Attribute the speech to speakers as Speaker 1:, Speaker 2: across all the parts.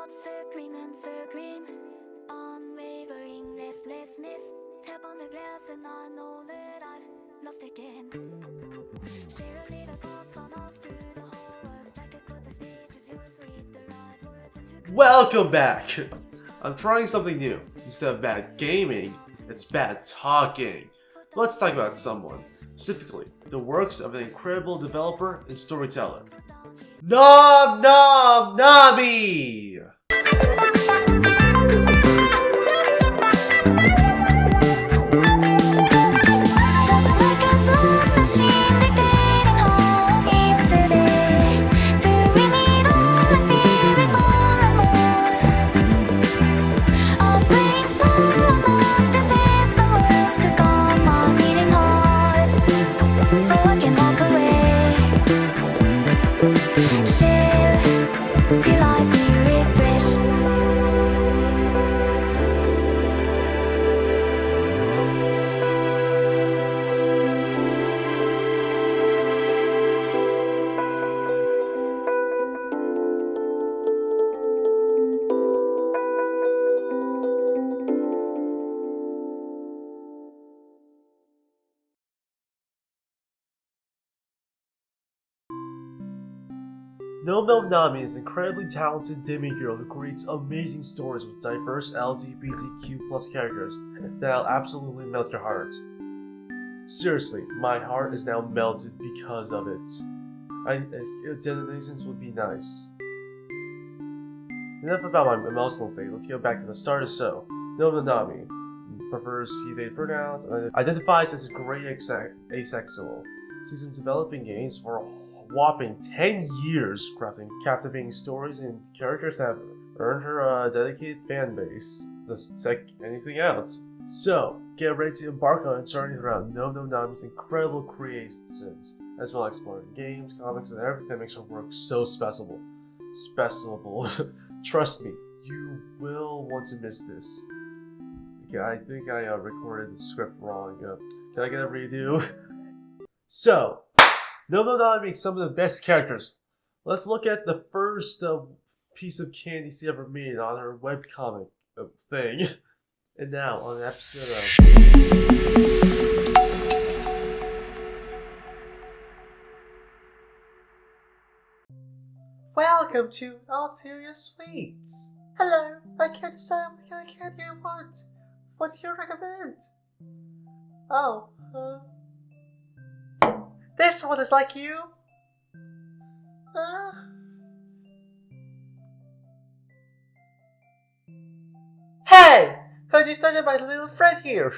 Speaker 1: thoughts circling and circling, unwavering restlessness. Tap on the glass and I know that I've lost again. Share a little thoughts on off to the horror. Strike a chord, the stage is yours with the right words and who could.
Speaker 2: Welcome back! I'm trying something new. Instead of bad gaming, it's bad talking. Let's talk about someone, specifically the works of an incredible developer and storyteller. Nomnomnami!
Speaker 1: Share till I feel refreshed.
Speaker 2: Nomnomnami is an incredibly talented demigirl who creates amazing stories with diverse LGBTQ+ characters that'll absolutely melt your heart. Seriously, my heart is now melted because of it. The reasons would be nice. Enough about my emotional state, let's get back to the start of the show. Nomnomnami prefers he/they pronouns and identifies as a great asexual. She's been developing games for a whopping 10 years, crafting captivating stories and characters that have earned her a dedicated fan base. Just check anything else. So, get ready to embark on a journey around Nomnomnami's incredible creations, as well as exploring games, comics, and everything that makes her work so special. Trust me, you will want to miss this. Okay, I think I recorded the script wrong. Can I get a redo? So, Nomnomnami makes some of the best characters. Let's look at the first piece of candy she ever made on her webcomic thing. And now, on an episode of... Welcome to Ulterior Sweets. Hello, I can't decide what kind of candy I want. What do you recommend? Oh, this one is like you. Hey! How do you threaten my little friend here?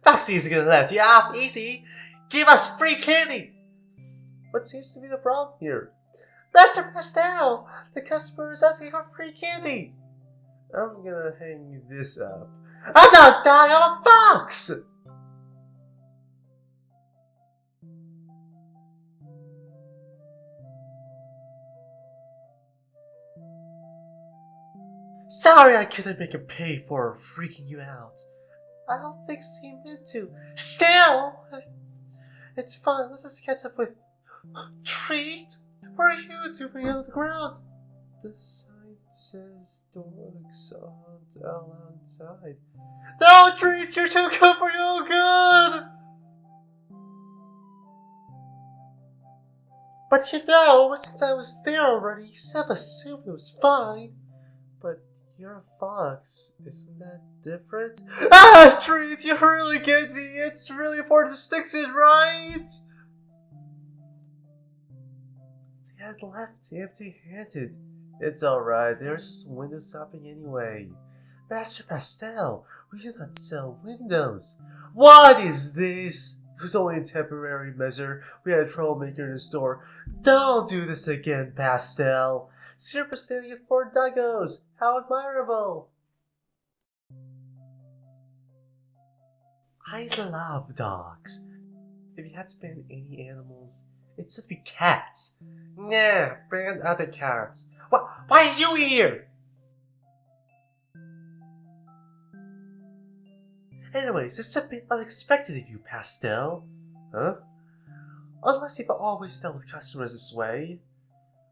Speaker 2: Foxy isn't gonna let you off easy. Give us free candy! What seems to be the problem here? Master Pastel! The customer is asking for free candy! I'm gonna hang this up. I'm not a dog, I'm a fox! Sorry I couldn't make him pay for freaking you out. I don't think she meant to. Still! It's fine, let's just catch up with... Treat? What are you doing on the ground? The sign says dogs aren't outside. No, Treat, you're too good for your good! But you know, since I was there already, you should have assumed it was fine. But you're a fox, isn't that different? Ah, Treat, you really get me. It's really important to stick it, right? They had left empty-handed. It's alright, there's window shopping anyway. Master Pastel, we do not sell windows. What is this? It was only a temporary measure. We had a troublemaker in the store. Don't do this again, Pastel. Super standing at 4 doggos. How admirable. I love dogs. If you had to ban any animals, it should be cats. Nah, ban other cats. Why are you here? Anyways, it's a bit unexpected of you, Pastel. Huh? Unless you've always dealt with customers this way.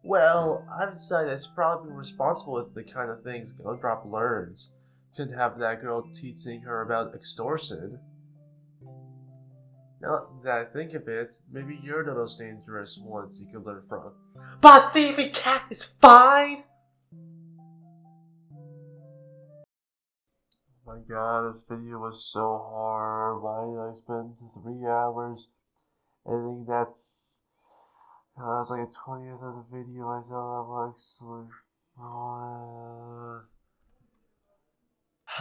Speaker 2: Well, I've decided it's probably responsible with the kind of things Gumdrop learns. Couldn't have that girl teaching her about extortion. Now that I think of it, maybe you're the most dangerous ones you could learn from. But thieving cat is fine! Oh my god, this video was so hard. Why did I spend 3 hours editing that's it's like a 20th of the video I thought I'm actually.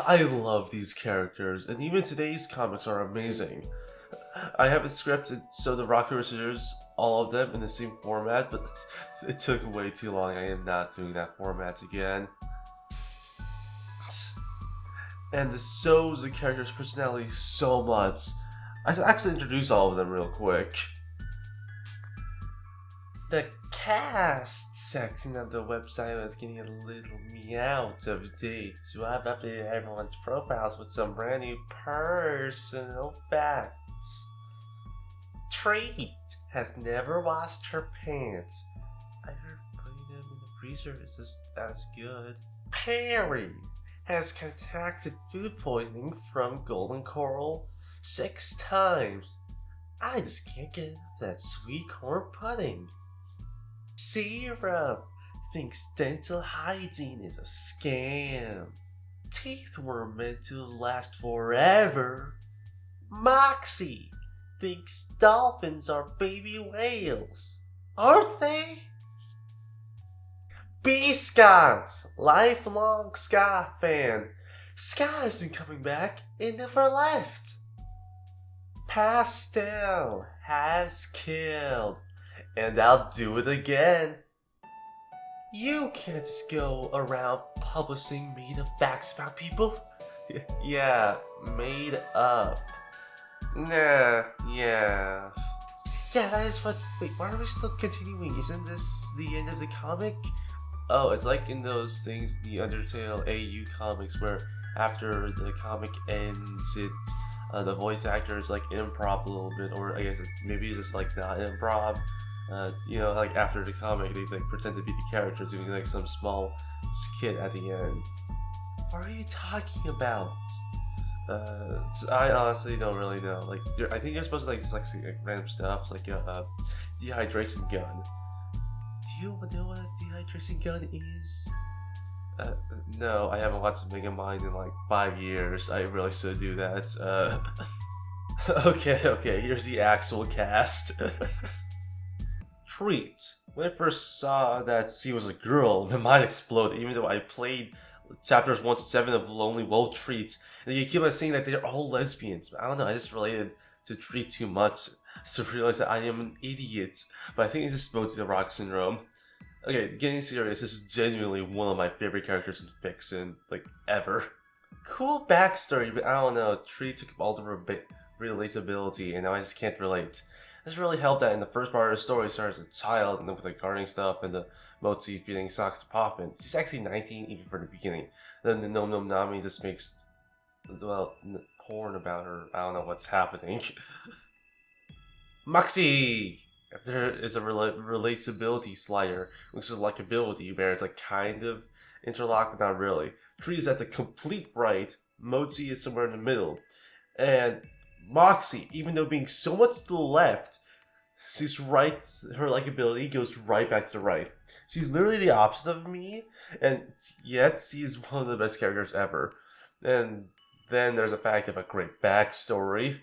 Speaker 2: I love these characters, and even today's comics are amazing. I have it scripted so the Rocker Scissors, all of them in the same format, but it took way too long. I am not doing that format again. And this shows the character's personality so much. I should actually introduce all of them real quick. The cast section of the website was getting a little out of date, so I've updated everyone's profiles with some brand new personal facts. Treat has never washed her pants. I heard putting them in the freezer is just as good. Perry has contracted food poisoning from golden coral 6 times. I just can't get enough of that sweet corn pudding. Syrup thinks dental hygiene is a scam. Teeth were meant to last forever. Moxie thinks dolphins are baby whales. Aren't they? B-Scott's lifelong Ska fan. Ska isn't coming back and never left. Pastel has killed. And I'll do it again. You can't just go around publishing made up facts about people. Yeah, made up. Nah, yeah. Yeah, that is what. Wait, why are we still continuing? Isn't this the end of the comic? Oh, it's like in those things, the Undertale AU comics, where after the comic ends, the voice actor is like improv a little bit, or I guess maybe it's just like not improv. Like after the comic, they like pretend to be the character doing like some small skit at the end. What are you talking about? I honestly don't really know. Like, I think you're supposed to like just like random stuff, like a dehydration gun. Do you know what a dehydration gun is? No, I haven't watched Megamind in like 5 years. I really should do that. Okay, here's the actual cast. Treat. When I first saw that she was a girl, my mind exploded, even though I played chapters 1 to 7 of Lonely Wolf Treat, and you keep on saying that they're all lesbians. I don't know, I just related to Treat too much to realize that I am an idiot, but I think it just spoke to the Rock Syndrome. Okay, getting serious, this is genuinely one of my favorite characters in fiction, like, ever. Cool backstory, but I don't know, Treat took all the relatability, and now I just can't relate. This really helped that in the first part of the story starts as a child, and then with the gardening stuff and the Mochi feeding socks to Poffin. She's actually 19 even for the beginning. Then the Nomnomnami just makes, well, porn about her. I don't know what's happening. Moxie! If there is a relatability slider, which is likability, where it's like kind of interlocked, but not really. Tree is at the complete right, Mochi is somewhere in the middle. And Moxie, even though being so much to the left, she's right, her likability goes right back to the right. She's literally the opposite of me, and yet she's one of the best characters ever. And then there's the fact of a great backstory.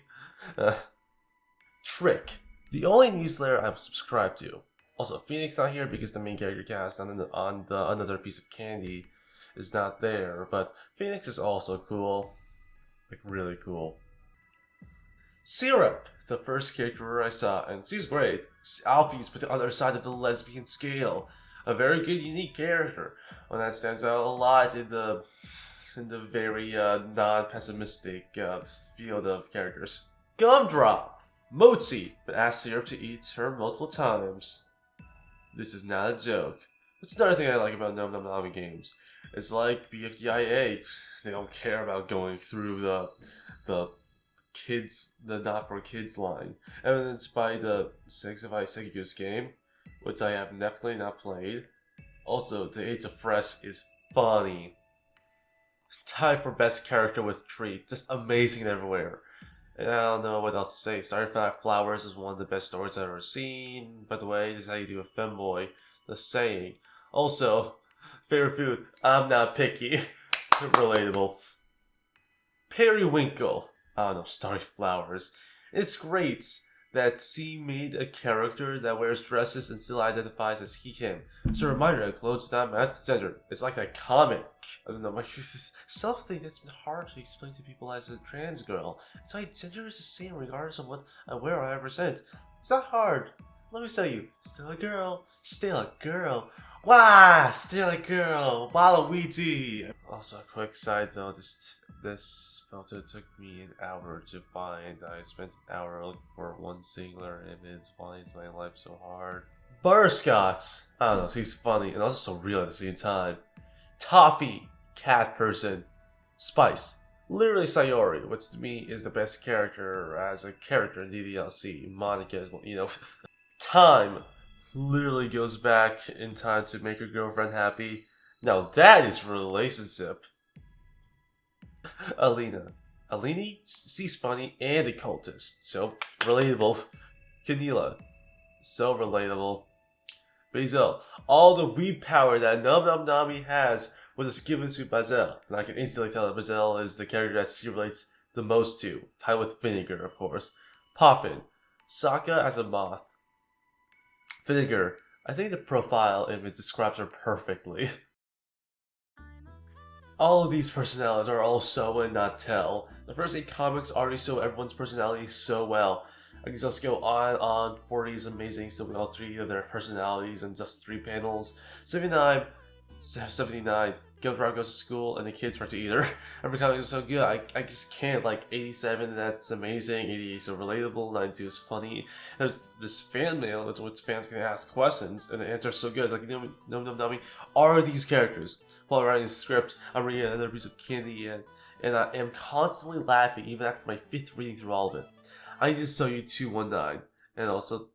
Speaker 2: Trick, the only newsletter I'm subscribed to. Also, Phoenix not here because the main character cast on the another piece of candy is not there, but Phoenix is also cool. Like, really cool. Syrup, the first character I saw, and she's great. Alfie's put the other side of the lesbian scale. A very good, unique character. One that stands out a lot in the very non-pessimistic field of characters. Gumdrop, Mochi, but asked Syrup to eat her multiple times. This is not a joke. That's another thing I like about Nomnomnami games. It's like BFDIA. They don't care about going through the kids, the not for kids line. Evidenced by the Sexify Sekigu's game. which I have definitely not played. Also, the Age of Fresh is funny. Tied for best character with Treat, just amazing everywhere. And I don't know what else to say. Starry Flowers is one of the best stories I've ever seen. By the way, this is how you do a femboy. The saying. Also, favorite food, I'm not picky. Relatable. Periwinkle. I don't know, Starry Flowers. It's great that C made a character that wears dresses and still identifies as he/him. It's a reminder that clothes do not match gender. It's like that comic. I don't know, something that's been hard to explain to people as a trans girl. It's like gender is the same regardless of what I wear or I represent. It's not hard. Let me tell you, still a girl, still a girl. Wah! Still a girl. Waluigi. Also, a quick side note: this photo took me an hour to find. I spent an hour looking for one singular image. Why is my life so hard? Butterscotch. I don't know. He's funny and also so real at the same time. Toffee. Cat person. Spice. Literally Sayori, which to me is the best character as a character in DDLC. Monica as well, you know. Time literally goes back in time to make her girlfriend happy. Now that is relationship. Alina. Alini, she's funny and a cultist, so relatable. Kanila, so relatable. Bazel, all the weed power that Nomnomnami has was just given to Bazel, and I can instantly tell that Bazel is the character that she relates the most to, tied with Vinegar, of course. Poffin, Sokka as a moth. Vinegar, I think the profile image describes her perfectly. All of these personalities are all show and not tell. The first 8 comics already show everyone's personality so well. I can just go on for these amazing showing all 3 of their personalities in just 3 panels. 79, Gilbert goes to school and the kids try to eat her. Every comic is so good, I just can't. Like 87, that's amazing. 88 so relatable. 92 is funny. There's this fan mail which fans can ask questions and the answer is so good. It's like, Nomnomnami are these characters. While writing the script, I'm reading another piece of candy and I am constantly laughing even after my 5th reading through all of it. I need to show you 219 and also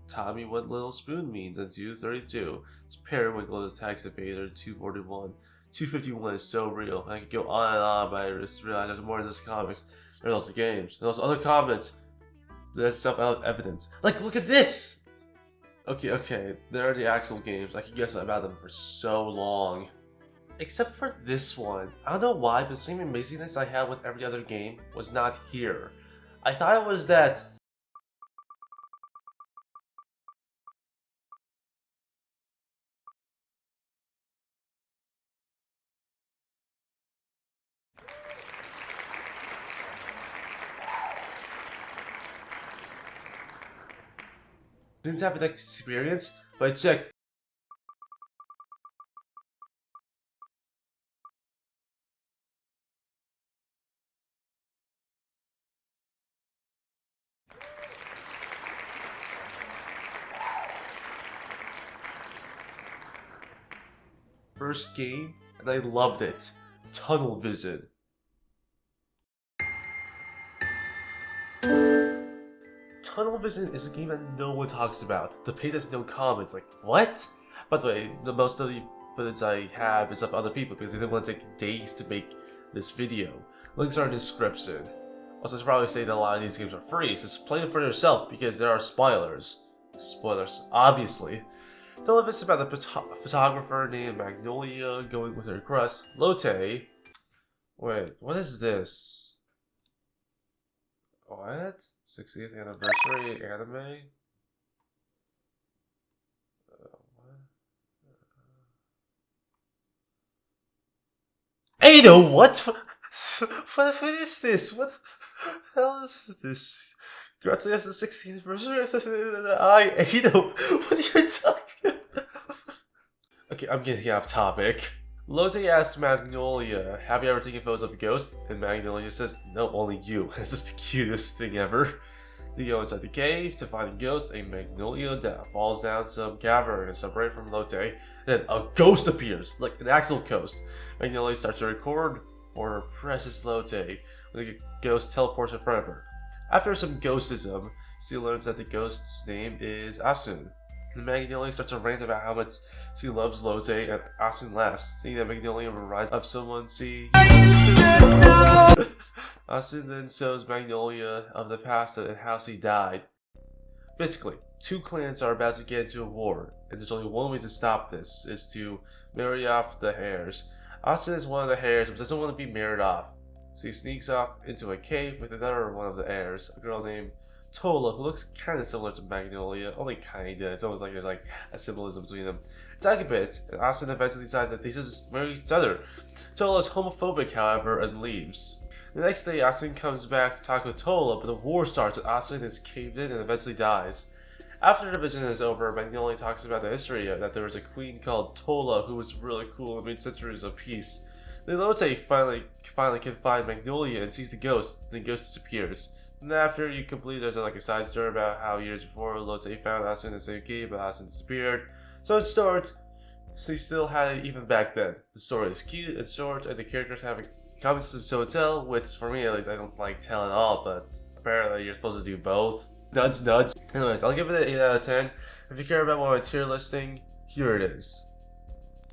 Speaker 2: tell me what little spoon means and 232. It's Periwinkle the tax evader. 241. 251 is so real. I could go on and on, but I just realized there's more in this comics. There's also games. There's also other comments. There's self-evidence. Like, look at this! Okay, there are the actual games. I could guess about them for so long. Except for this one. I don't know why, but the same amazingness I had with every other game was not here. I thought it was that... didn't have an experience, but I checked. First game, and I loved it. Tunnel Vision. Tunnel Vision is a game that no one talks about. The page has no comments, like, what? By the way, the most of the footage I have is of other people because they didn't want to take days to make this video. Links are in the description. Also, I should probably say that a lot of these games are free, so just play them for yourself because there are spoilers. Spoilers, obviously. Tell us about a photographer named Magnolia going with her crush, Lotte. Wait, what is this? What? 60th anniversary anime? What? Ada, what? What is this? What the hell is this? Congratulations on the 16th anniversary. Ada, what are you talking about? Okay, I'm getting off topic. Lotte asks Magnolia, have you ever taken photos of a ghost? And Magnolia says, no, only you. It's just the cutest thing ever. They go inside the cave to find a ghost, and Magnolia falls down some cavern and separated from Lotte. Then a ghost appears, like an actual ghost. Magnolia starts to record for her precious Lotte, when the ghost teleports in front of her. After some ghostism, she learns that the ghost's name is Asun. And Magnolia starts to rant about how much she loves Lotte, and Austin laughs, seeing that Magnolia reminds of someone she used to. Austin then shows Magnolia of the past and how she died. Basically, two clans are about to get into a war, and there's only one way to stop this, is to marry off the heirs. Austin is one of the heirs, but doesn't want to be married off. So he sneaks off into a cave with another one of the heirs, a girl named Tola, who looks kind of similar to Magnolia, only kinda. It's almost like there's like a symbolism between them. Talk a bit, and Austin eventually decides that they should just marry each other. Tola is homophobic, however, and leaves. The next day, Austin comes back to talk with Tola, but the war starts and Austin is caved in and eventually dies. After the vision is over, Magnolia talks about the history that there was a queen called Tola who was really cool and made centuries of peace. Then Lotte finally can find Magnolia and sees the ghost, then the ghost disappears. And after you complete, there's like a side story about how years before Lotte found Austin in the same cave, but Austin disappeared. So in short, she still had it even back then. The story is cute and short, and the characters have comments to show and tell, which for me at least I don't like tell at all, but apparently you're supposed to do both. Nudge, nudge. Anyways, I'll give it an 8 out of 10. If you care about my tier listing, here it is.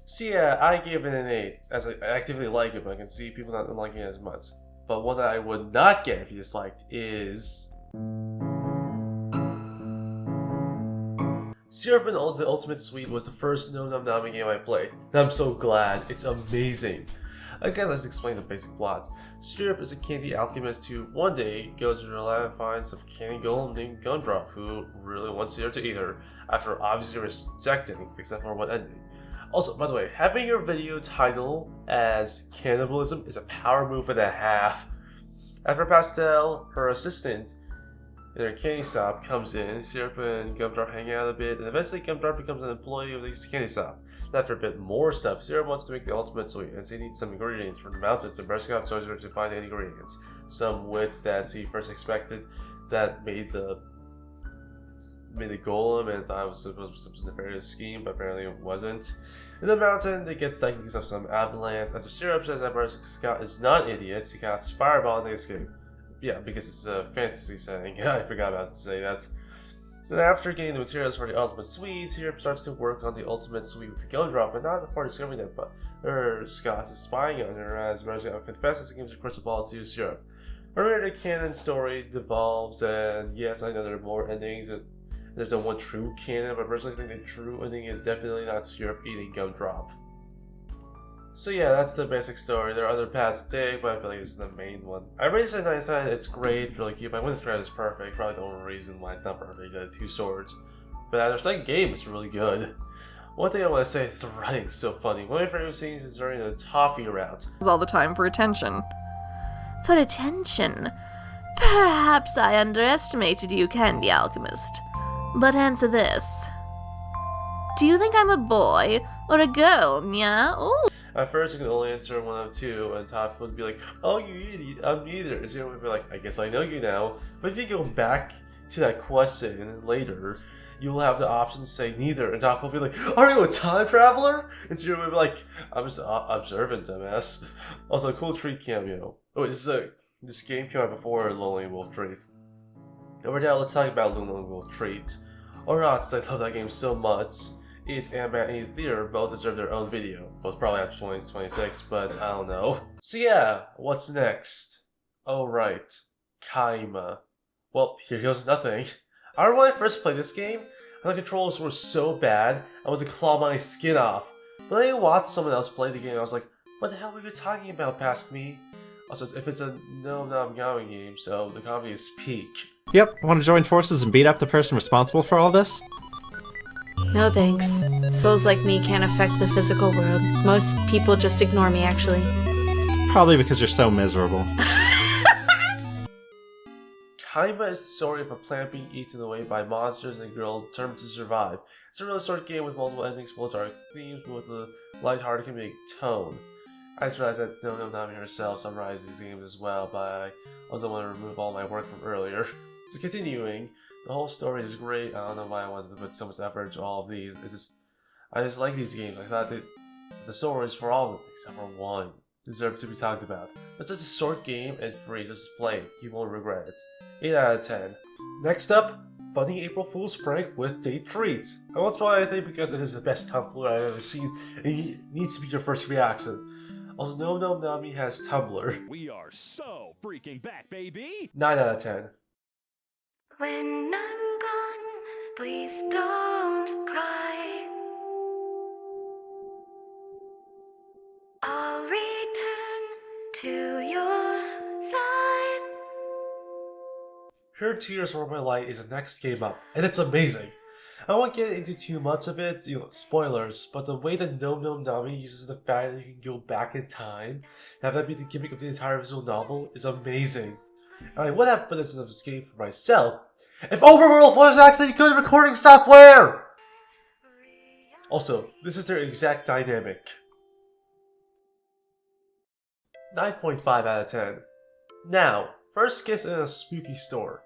Speaker 2: So yeah, I gave it an 8, as I actively like it, but I can see people not liking it as much. But one that I would not get if you disliked is Syrup and the Ultimate Sweet was the first Nomnomnami game I played, and I'm so glad. It's amazing. I guess let's explain the basic plot. Syrup is a candy alchemist who one day goes to the lab and finds a candy golem named Gumdrop who really wants Syrup to eat her, after obviously rejecting, except for one ending. Also, by the way, having your video title as cannibalism is a power move and a half. After Pastel, her assistant, in her candy shop comes in, Syrup and Gumdrop hang out a bit, and eventually Gumdrop becomes an employee of the candy shop. And after a bit more stuff, Syrup wants to make the ultimate sweet, and she needs some ingredients from the mountains, and Buttercup shows her to find the ingredients. Some wits that she first expected that made the golem and thought it was supposed to be some nefarious scheme, but apparently it wasn't. In the mountain, they get stuck because of some avalanche. As the Syrup says that Buttercup is not an idiot, she casts Fireball and they escape. Yeah, because it's a fantasy setting. I forgot about to say that. Then after getting the materials for the ultimate sweet, Syrup starts to work on the ultimate sweet with the Gumdrop, but not before discovering that Scott is spying on her as Buttercup confesses and gives a crystal ball to Syrup. From here, the canon story devolves, and yes, I know there are more endings. There's no one true canon, but personally I think the true ending is definitely not Syrup eating Gumdrop. So yeah, that's the basic story. There are other paths to take, but I feel like this is the main one. I rated it 99, it's great, really cute. My win strat is perfect, probably the only reason why it's not perfect, it's 2 swords. But the second game is really good. One thing I want to say is the writing's so funny. One of my favorite scenes is during the toffee route.
Speaker 3: All the time for attention. For attention? Perhaps I underestimated you, Candy Alchemist. But answer this. Do you think I'm a boy or a girl, yeah? Ooh.
Speaker 2: At first, you can only answer one of two, and Todd would be like, "Oh, you idiot, I'm neither." And Zero would be like, "I guess I know you now." But if you go back to that question later, you'll have the option to say neither, and Todd will be like, "Are you a time traveler?" And Zero would be like, "I'm just observant, dumbass." Also, a cool treat cameo. Oh, wait, this game came out before Lonely Wolf Treat. Over now, let's talk about Lonely Wolf Treat. Or not, since I love that game so much. It and Batman Theater both deserve their own video. Both probably after 2026, but I don't know. So yeah, what's next? Oh right, Kaima. Well, here goes nothing. I remember when I first played this game, and the controls were so bad, I wanted to claw my skin off. But then I watched someone else play the game, and I was like, what the hell were you talking about past me? Also, if it's a Nomnomnami game, so the comedy is peak.
Speaker 4: Yep, want to join forces and beat up the person responsible for all this?
Speaker 5: No thanks. Souls like me can't affect the physical world. Most people just ignore me, actually.
Speaker 4: Probably because you're so miserable.
Speaker 2: Kaima is the story of a plant being eaten away by monsters and a girl determined to survive. It's a really short game with multiple endings full of dark themes, but with a lighthearted comedic tone. I just realized that Nomnomnami herself summarized these games as well, but I also want to remove all my work from earlier. So continuing, the whole story is great. I don't know why I wanted to put so much effort into all of these. I just like these games. I thought that the stories for all of them, except for one, deserve to be talked about. But it's a short game and free, just play it. You won't regret it. 8 out of 10. Next up, funny April Fool's prank with date treats. I won't spoil anything because it is the best Tumblr I've ever seen, and it needs to be your first reaction. Also, Nomnomnami has Tumblr.
Speaker 6: We are so freaking back, baby!
Speaker 2: 9 out of 10.
Speaker 1: When I'm gone, please don't cry. I'll return to your side.
Speaker 2: Her Tears Were My Light is the next game up, and it's amazing. I won't get into too much of it, spoilers, but the way that Nomnomnami uses the fact that you can go back in time, and have that be the gimmick of the entire visual novel, is amazing. I would have footage of this game for myself if Overworld was actually good recording software! Also, this is their exact dynamic. 9.5 out of 10. Now, first kiss in a spooky store.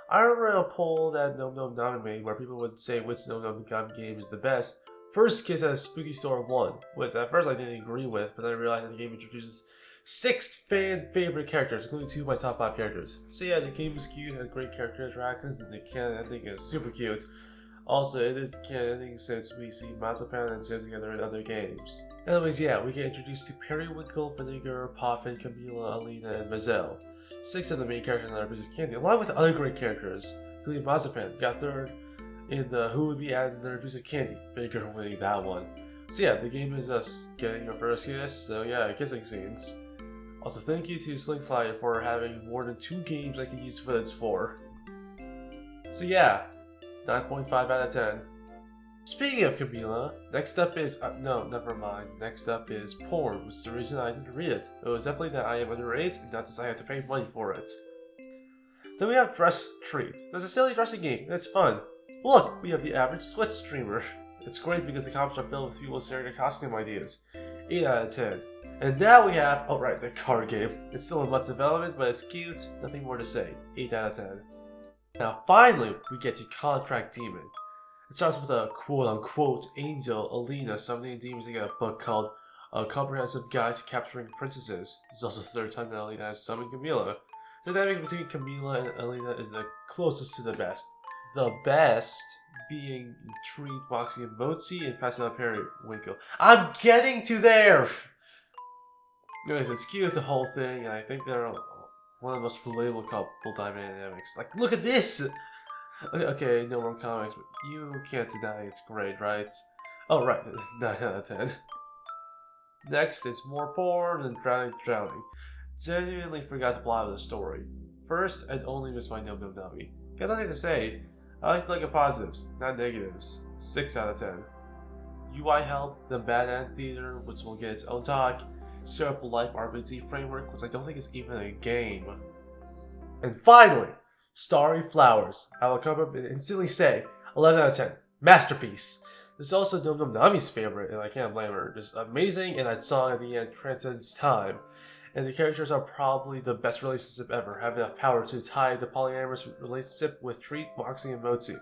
Speaker 2: I remember a poll that Nomnomnami made where people would say which Nomnomnami game is the best. First kiss at a spooky store won, which at first I didn't agree with, but then I realized that the game introduces 6 fan favorite characters, including 2 of my top 5 characters. So yeah, the game is cute, had great character interactions, and the canon ending is super cute. Also, it is the canon ending since we see Mazapan and Sim together in other games. Anyways, yeah, we get introduced to Periwinkle, Vinegar, Puffin, Camila, Alina, and Mazel. 6 of the main characters in our piece of candy, along with other great characters, including Mazapan, got third in the Who Would Be added in their piece of candy, Vinegar winning that one. So yeah, the game is us getting your first kiss, so yeah, kissing scenes. Also, thank you to Slingslide for having more than 2 games I can use footage for. So yeah, 9.5 out of 10. Speaking of Camila, next up is, no, never mind. Next up is Porn, which is the reason I didn't read it. It was definitely that I am underage and not that I had to pay money for it. Then we have Dress Treat. There's a silly dressing game, and it's fun. Look, we have the average Switch streamer. It's great because the comments are filled with people sharing their costume ideas. 8 out of 10. And now we have, oh right, the card game. It's still in much development, but it's cute. Nothing more to say. 8 out of 10. Now finally, we get to Contract Demon. It starts with a quote-unquote angel, Alina, summoning demons to get a book called A Comprehensive Guide to Capturing Princesses. This is also the 3rd time that Alina has summoned Camila. The dynamic between Camila and Alina is the closest to the best. The best being Treat, Moxie, and Mochi, and passing on Periwinkle. I'm getting to there! Anyways, it's cute, the whole thing, and I think they're one of the most relatable couple dynamics. Like, look at this! Okay, no more comics, but you can't deny it's great, right? Oh, right, 9 out of 10. Next is more porn and drowning. Genuinely forgot the plot of the story. First, and only miss my Nomnomnami. Got nothing to say. I like to look at positives, not negatives. 6 out of 10. UI help, the Bad Ant Theater, which will get its own talk. Straight up life RPG framework, which I don't think is even a game. And finally, Starry Flowers. I will come up and instantly say 11 out of 10. Masterpiece. This is also Nomnomnami's favorite, and I can't blame her. Just amazing, and that song at the end transcends time. And the characters are probably the best relationship ever, have enough power to tie the polyamorous relationship with Treat, Moxie, and Mochi.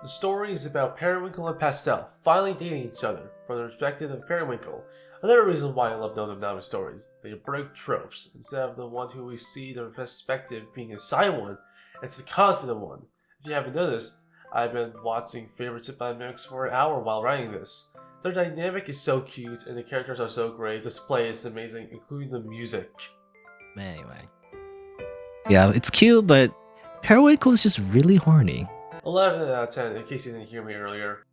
Speaker 2: The story is about Periwinkle and Pastel finally dating each other from the perspective of Periwinkle. Another reason why I love Nomnomnami stories. They break tropes. Instead of the one who we see the perspective being a shy one, it's the confident one. If you haven't noticed, I've been watching favorite ship dynamics for an hour while writing this. Their dynamic is so cute and the characters are so great, display is amazing, including the music.
Speaker 7: Anyway. Yeah, it's cute, but Periwinkle is just really horny.
Speaker 2: 11 out of 10, in case you didn't hear me earlier.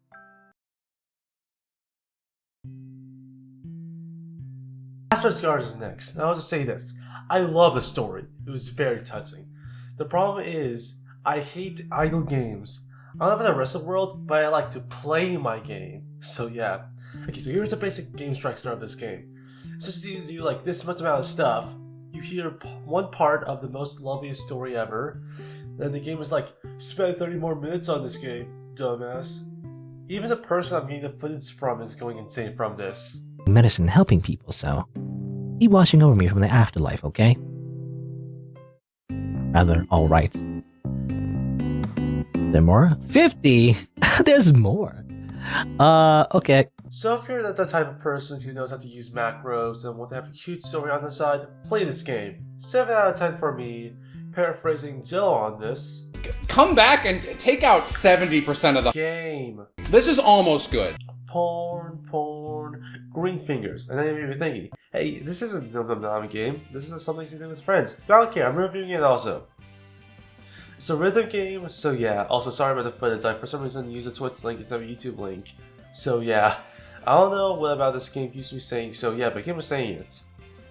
Speaker 2: Master's Guard is next. Now I'll just say this. I love the story. It was very touching. The problem is, I hate idle games. I don't have an arrested world, but I like to play my game. So yeah. Okay, so here's the basic game structure of this game. Since you do like this much amount of stuff, you hear one part of the most loveliest story ever. Then the game is like, spend 30 more minutes on this game, dumbass. Even the person I'm getting the footage from is going insane from this.
Speaker 7: Medicine helping people, so keep watching over me from the afterlife, okay? Rather, alright. There more? 50? There's more. Okay.
Speaker 2: So if you're the type of person who knows how to use macros and want to have a cute story on the side, play this game. 7 out of 10 for me. Paraphrasing Joe on this.
Speaker 8: Come back and take out 70% of the
Speaker 2: Game.
Speaker 8: This is almost good.
Speaker 2: Porn, green fingers. And then you may be thinking, hey, this isn't a Nomnomnami game. This is something to do with friends. But I don't care, I'm reviewing it also. It's a rhythm game, so yeah. Also, sorry about the footage. I for some reason used a Twitch link instead of a YouTube link. So yeah. I don't know what about this game keeps me saying so yeah, but Kim was saying it.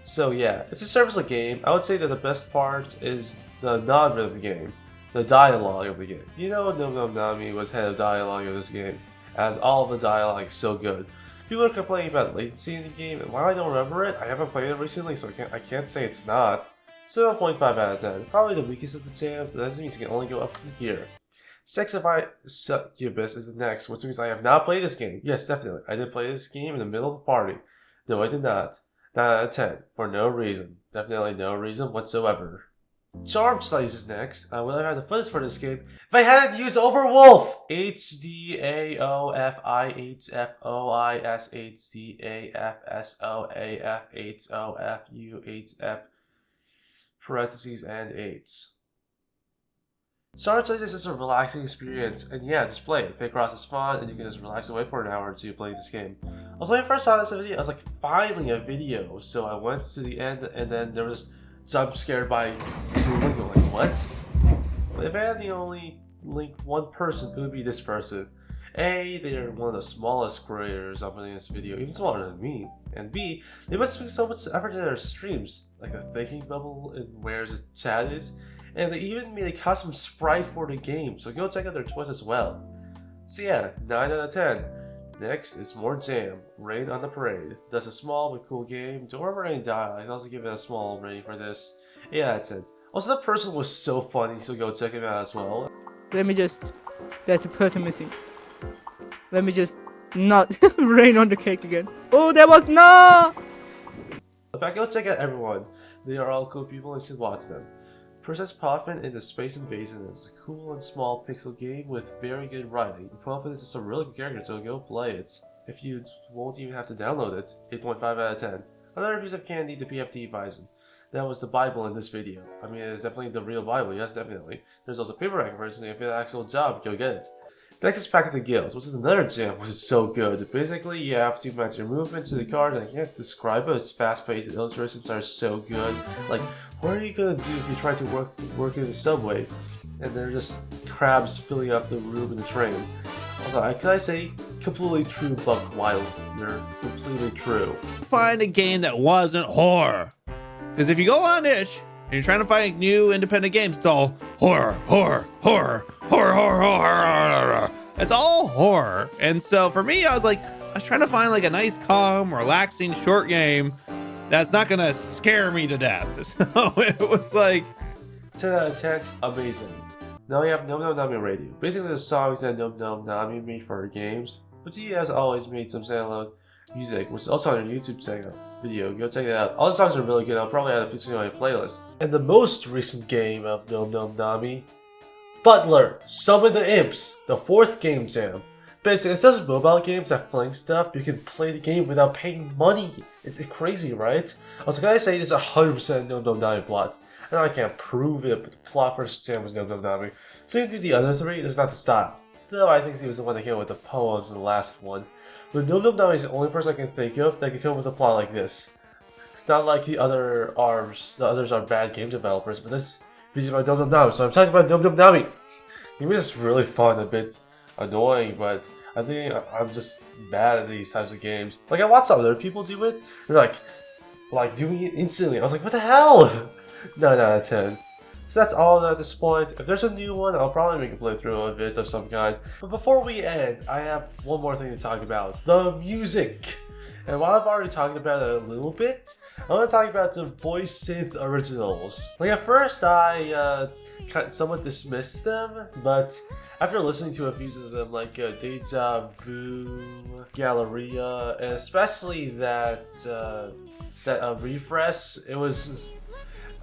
Speaker 2: So yeah, it's a service-like game. I would say that the best part is the non-rhythm game. The dialogue of the game. You know, Nomnomnami was head of dialogue of this game, as all of the dialogue is so good. People are complaining about latency in the game, and while I don't remember it, I haven't played it recently, so I can't say it's not. 7.5 out of 10. Probably the weakest of the jam, but that means you can only go up from here. Sexify Succubus is the next, which means I have not played this game. Yes, definitely. I did play this game in the middle of a party. No, I did not. 9 out of 10. For no reason. Definitely no reason whatsoever. Charm Studies is next. I would have had the footage for this game if I hadn't used Overwolf! HDAOFIHFOISHDAFSOAFHOFUHF parentheses and 8s. Charm Studies is just a relaxing experience, and yeah, just play it. Picross is fun, and you can just relax away for an hour or two playing this game. Also, when I first saw this video, I was like, finally a video! So I went to the end, and then there was jump scared by Duolingo. Like, what? But if I had to only link one person, it would be this person. A, they're one of the smallest creators uploading this video, even smaller than me. And B, they must spend so much effort in their streams, like the thinking bubble and where the chat is. And they even made a custom sprite for the game, so go check out their Twitch as well. So yeah, 9 out of 10. Next is more Jam, Rain on the Parade. Just a small but cool game. Don't remember any dialogue, I'll also give it a small rating for this. 8 out of 10. Also, the person was so funny, so go check him out as well.
Speaker 9: There's a person missing. Let me just not rain on the cake again. Oh, there was no!
Speaker 2: In fact, go check out everyone. They are all cool people and you should watch them. Princess Puffin in the Space Invasion is a cool and small pixel game with very good writing. Puffin is just a really good character, so go play it. If you won't even have to download it, 8.5 out of 10. Another reviews of Candy, the PFD Bison. That was the Bible in this video. I mean, it's definitely the real Bible, yes, definitely. There's also a paperback version, if you have an actual job, go get it. Next is Pack of the Gills, which is another gem, which is so good. Basically, you have to match your movement to the card, and I can't describe it. It's fast-paced, the illustrations are so good. Like, what are you gonna do if you try to work in the subway, and there are just crabs filling up the room in the train? Also, can I say, completely true, Buck Wild. You're completely true.
Speaker 10: Find a game that wasn't horror. Because if you go on itch, and you're trying to find new independent games, it's all horror. It's all horror. And so for me, I was trying to find like a nice, calm, relaxing, short game that's not gonna scare me to death. So it was like
Speaker 2: 10 out of 10, amazing. Now we have Nomnomnami Radio. Basically the songs that Nomnomnami made for her games, but he has always made some standalone music, which is also on her YouTube channel. Video, go check it out. All the songs are really good. I'll probably add a few on my playlist. And the most recent game of Nomnomnami, Butler, Summon the Imps, the 4th game jam. Basically, it's just mobile games that fling stuff. You can play the game without paying money. It's crazy, right? Also, can I say this is 100% Nomnomnami plot? I know I can't prove it, but the plot for this jam was Nomnomnami. Same to the other 3, it's not the style. Though I think he was the one that came up with the poems in the last one. But Nomnomnami is the only person I can think of that can come up with a plot like this. It's not like the other ARMs, the others are bad game developers, but this video is about Nomnomnami, so I'm talking about Nomnomnami. The game is just really fun, a bit annoying, but I think I'm just bad at these types of games. Like, I watch other people do it, they're like doing it instantly. I was like, what the hell? 9 out of 10. So that's all at this point. If there's a new one, I'll probably make a playthrough of it of some kind. But before we end, I have one more thing to talk about. The music! And while I've already talked about it a little bit, I want to talk about the voice synth originals. Like at first I somewhat dismissed them, but after listening to a few of them like Deja Vu, Galleria, and especially that Refresh, it was...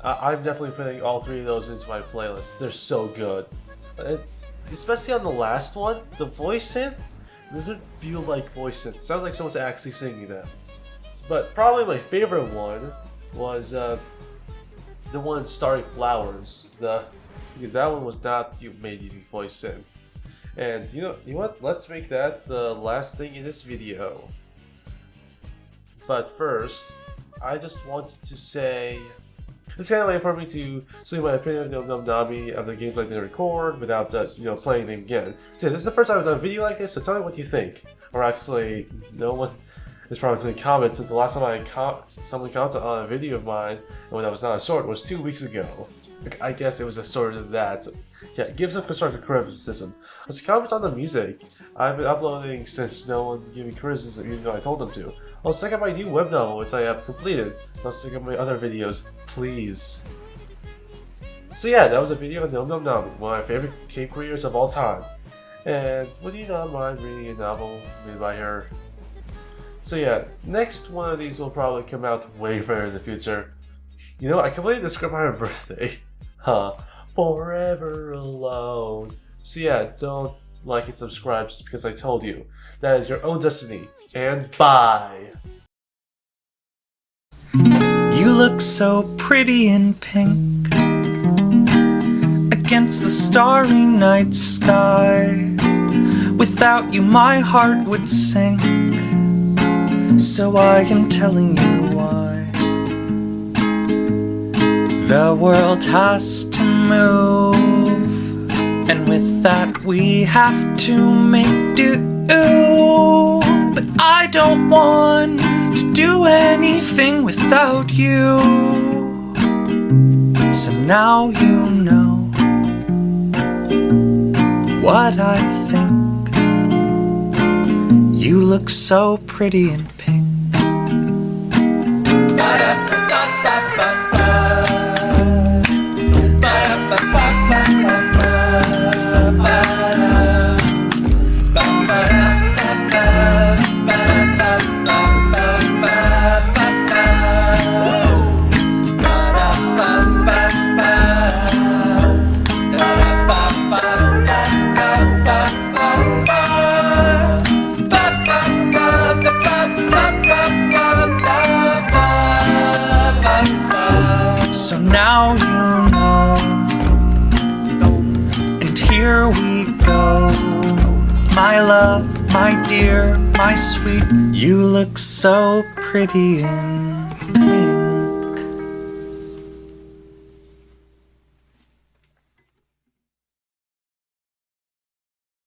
Speaker 2: I'm definitely putting all 3 of those into my playlist. They're so good. Especially on the last one, the voice synth doesn't feel like voice synth. It sounds like someone's actually singing that. But probably my favorite one was the one Starry Flowers, because that one was not made using voice synth. And you know what? Let's make that the last thing in this video. But first, I just wanted to say, this kind of way for me to say my opinion of Nomnomnami of the gameplay I didn't record without just playing them again. So this is the first time I've done a video like this, so tell me what you think. Or actually, no one is probably going to comment, since the last time someone commented on a video of mine when I was not a short was 2 weeks ago. I guess it was a sort of that. So, yeah, give some constructive criticism. As a comment on the music, I've been uploading since no one gave me criticism even though I told them to. Also check out my new web novel which I have completed. Let's check out my other videos, please. So yeah, that was a video on Nomnomnami, one of my favorite game creators of all time. And would you not mind reading a novel made by her? So yeah, next one of these will probably come out way further in the future. You know, I completed the script on my birthday. Forever alone. So yeah, don't like and subscribe just because I told you. That is your own destiny. And bye!
Speaker 11: You look so pretty in pink against the starry night sky. Without you my heart would sink, so I am telling you why. The world has to move, and with that we have to make do. But I don't want to do anything without you. So now you know what I think. You look so pretty in pink. So now you know, and here we go. My love, my dear, my sweet, you look so pretty in